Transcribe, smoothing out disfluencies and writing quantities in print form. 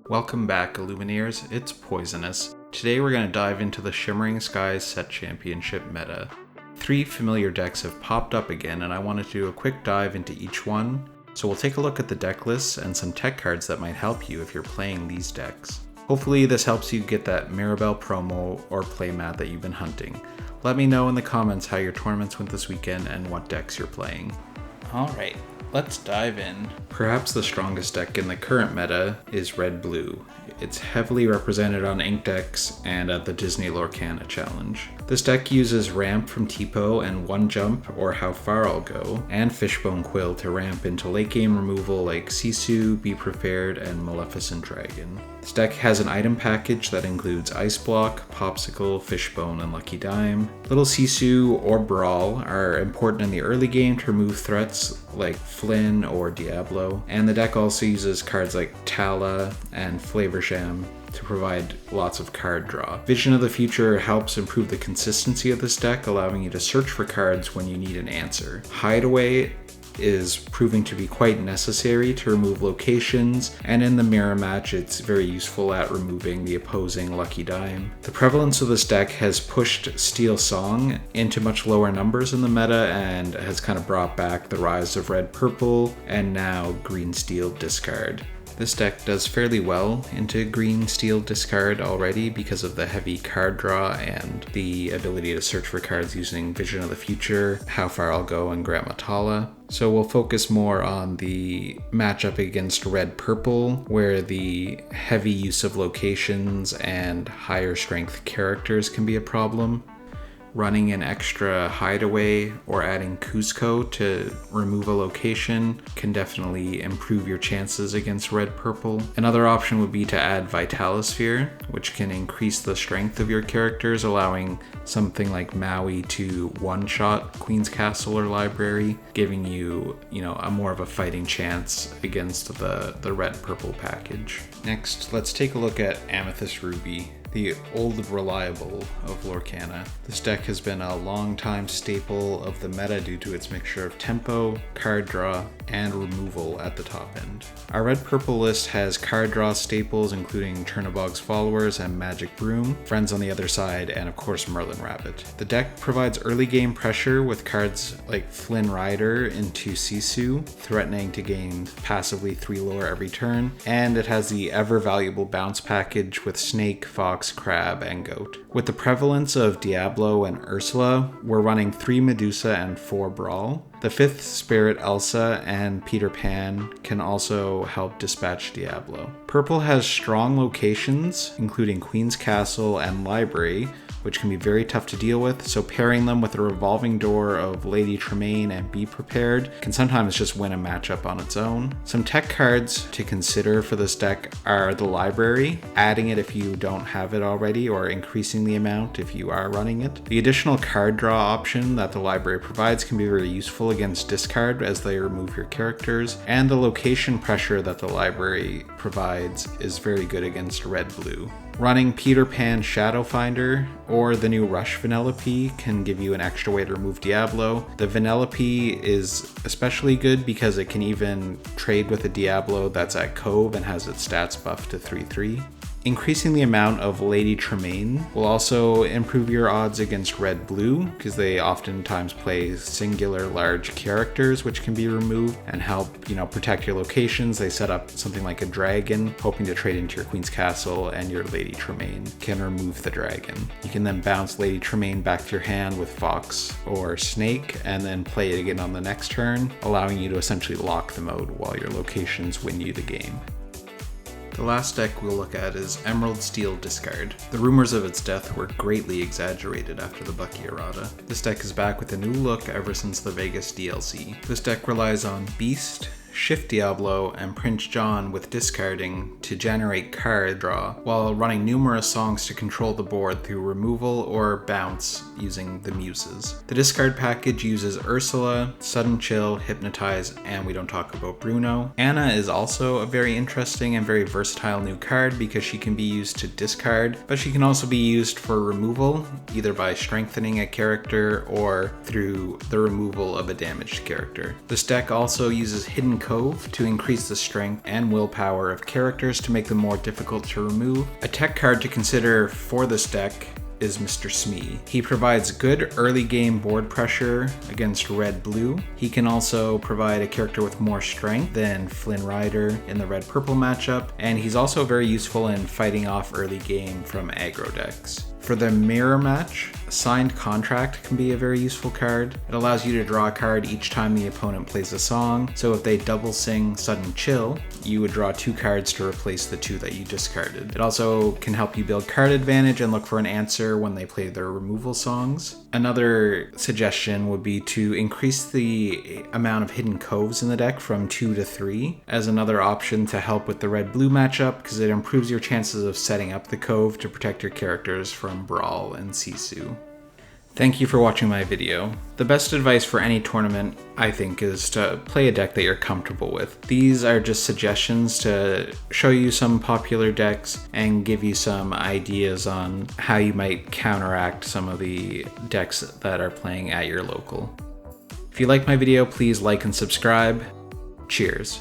Welcome back, Illumineers, it's Poisonous. Today we're going to dive into the Shimmering Skies Set Championship meta. 3 familiar decks have popped up again, and I wanted to do a quick dive into each one. So we'll take a look at the deck lists and some tech cards that might help you if you're playing these decks. Hopefully this helps you get that Mirabelle promo or playmat that you've been hunting. Let me know in the comments how your tournaments went this weekend and what decks you're playing. Alright, let's dive in. Perhaps the strongest deck in the current meta is red-blue. It's heavily represented on Ink decks and at the Disney Lorcana challenge. This deck uses Ramp from Tipo and One Jump, or How Far I'll Go, and Fishbone Quill to ramp into late game removal like Sisu, Be Prepared, and Maleficent Dragon. This deck has an item package that includes Ice Block, Popsicle, Fishbone, and Lucky Dime. Little Sisu or Brawl are important in the early game to remove threats like Flynn or Diablo, and the deck also uses cards like Tala and Flavor Jam to provide lots of card draw. Vision of the Future helps improve the consistency of this deck, allowing you to search for cards when you need an answer. Hideaway is proving to be quite necessary to remove locations, and in the mirror match it's very useful at removing the opposing Lucky Dime. The prevalence of this deck has pushed Steel Song into much lower numbers in the meta and has kind of brought back the rise of Red Purple and now Green Steel Discard. This deck does fairly well into Green Steel Discard already because of the heavy card draw and the ability to search for cards using Vision of the Future, How Far I'll Go, and Grant Matala. So we'll focus more on the matchup against Red Purple, where the heavy use of locations and higher strength characters can be a problem. Running an extra Hideaway or adding Cusco to remove a location can definitely improve your chances against Red Purple. Another option would be to add Vitalosphere, which can increase the strength of your characters, allowing something like Maui to one-shot Queen's Castle or Library, giving you, a more of a fighting chance against the Red Purple package. Next, let's take a look at Amethyst Ruby, the old reliable of Lorcana. This deck has been a long-time staple of the meta due to its mixture of tempo, card draw, and removal at the top end. Our red-purple list has card draw staples including Chernobog's Followers and Magic Broom, Friends on the Other Side, and of course Merlin Rabbit. The deck provides early game pressure with cards like Flynn Rider into Sisu, threatening to gain passively 3 lore every turn, and it has the ever-valuable bounce package with Snake, Fox, Crab, and Goat. With the prevalence of Diablo and Ursula, we're running 3 Medusa and 4 Brawl. The 5th Spirit Elsa and Peter Pan can also help dispatch Diablo. Purple has strong locations, including Queen's Castle and Library, which can be very tough to deal with, so pairing them with a revolving door of Lady Tremaine and Be Prepared can sometimes just win a matchup on its own. Some tech cards to consider for this deck are the Library, adding it if you don't have it already, or increasing the amount if you are running it. The additional card draw option that the Library provides can be very useful against discard as they remove your characters, and the location pressure that the Library provides is very good against red-blue. Running Peter Pan Shadow Finder or the new Rush Vanellope can give you an extra way to remove Diablo. The Vanellope is especially good because it can even trade with a Diablo that's at Cove and has its stats buffed to 3/3. Increasing the amount of Lady Tremaine will also improve your odds against red-blue because they oftentimes play singular large characters which can be removed and help, protect your locations. They set up something like a dragon, hoping to trade into your Queen's Castle, and your Lady Tremaine can remove the dragon. You can then bounce Lady Tremaine back to your hand with Fox or Snake and then play it again on the next turn, allowing you to essentially lock the mode while your locations win you the game. The last deck we'll look at is Emerald Steel Discard. The rumors of its death were greatly exaggerated after the Bucky errata. This deck is back with a new look ever since the Vegas DLC. This deck relies on Beast, Shift Diablo, and Prince John with discarding to generate card draw while running numerous songs to control the board through removal or bounce using the Muses. The discard package uses Ursula, Sudden Chill, Hypnotize, and we don't talk about Bruno. Anna is also a very interesting and very versatile new card because she can be used to discard, but she can also be used for removal, either by strengthening a character or through the removal of a damaged character. This deck also uses Hidden Cove to increase the strength and willpower of characters to make them more difficult to remove. A tech card to consider for this deck is Mr. Smee. He provides good early game board pressure against red-blue. He can also provide a character with more strength than Flynn Rider in the red-purple matchup, and he's also very useful in fighting off early game from aggro decks. For the mirror match, Signed Contract can be a very useful card. It allows you to draw a card each time the opponent plays a song, so if they double sing Sudden Chill, you would draw 2 cards to replace the 2 that you discarded. It also can help you build card advantage and look for an answer when they play their removal songs. Another suggestion would be to increase the amount of Hidden Coves in the deck from 2 to 3 as another option to help with the red-blue matchup, because it improves your chances of setting up the cove to protect your characters from Brawl and Sisu. Thank you for watching my video. The best advice for any tournament, I think, is to play a deck that you're comfortable with. These are just suggestions to show you some popular decks and give you some ideas on how you might counteract some of the decks that are playing at your local. If you like my video, please like and subscribe. Cheers.